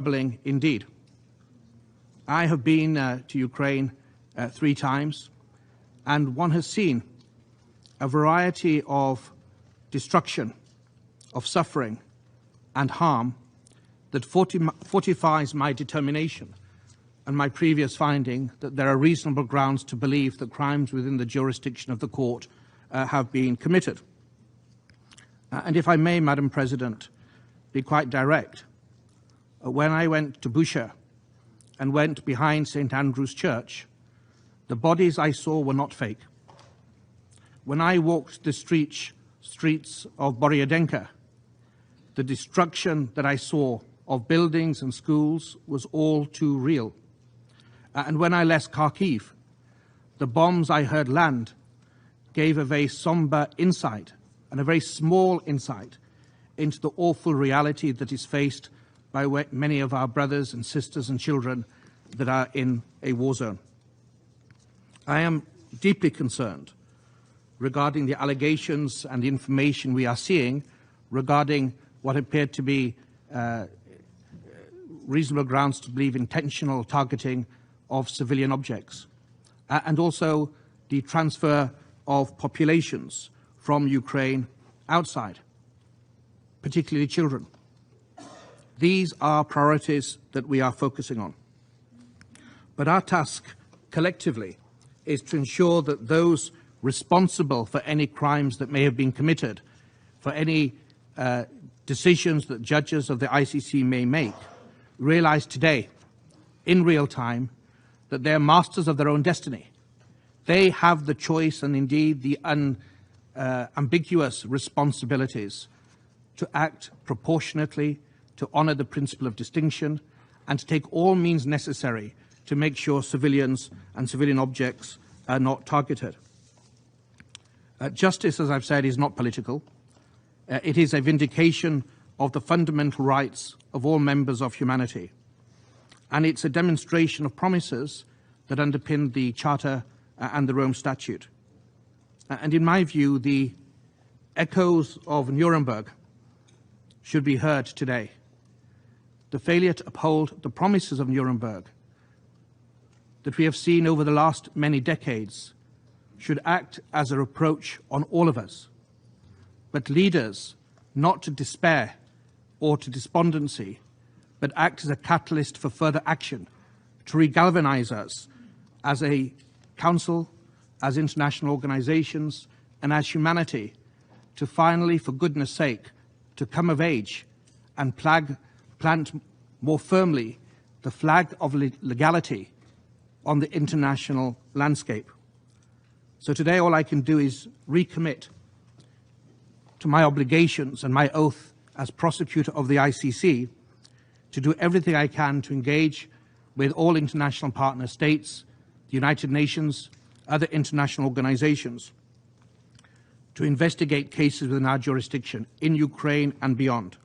troubling indeed. I have been to Ukraine 3 times, and one has seen a variety of destruction, of suffering and harm that fortifies my determination and my previous finding that there are reasonable grounds to believe that crimes within the jurisdiction of the court have been committed. And if I may, Madam President, be quite direct, when I went to Bucha and went behind St. Andrew's Church, the bodies I saw were not fake. When I walked the streets of Borodianka, the destruction that I saw of buildings and schools was all too real. And when I left Kharkiv, the bombs I heard land gave a very somber insight and a very small insight into the awful reality that is faced by many of our brothers and sisters and children that are in a war zone. I am deeply concerned regarding the allegations and the information we are seeing regarding what appeared to be reasonable grounds to believe intentional targeting of civilian objects, and also the transfer of populations from Ukraine outside, particularly children. These are priorities that we are focusing on. But our task collectively is to ensure that those responsible for any crimes that may have been committed, for any decisions that judges of the ICC may make, realize today, in real time, that they are masters of their own destiny. They have the choice and indeed the ambiguous responsibilities to act proportionately, to honour the principle of distinction, and to take all means necessary to make sure civilians and civilian objects are not targeted. Justice, as I've said, is not political. It is a vindication of the fundamental rights of all members of humanity. And it's a demonstration of promises that underpin the Charter and the Rome Statute. And in my view, the echoes of Nuremberg should be heard today. The failure to uphold the promises of Nuremberg that we have seen over the last many decades should act as a reproach on all of us. But leaders, not to despair or to despondency, but act as a catalyst for further action, to regalvanize us as a council, as international organizations, and as humanity, to finally, for goodness sake, to come of age and plant more firmly the flag of legality on the international landscape. So today all I can do is recommit to my obligations and my oath as prosecutor of the ICC to do everything I can to engage with all international partner states, the United Nations, other international organizations, to investigate cases within our jurisdiction in Ukraine and beyond.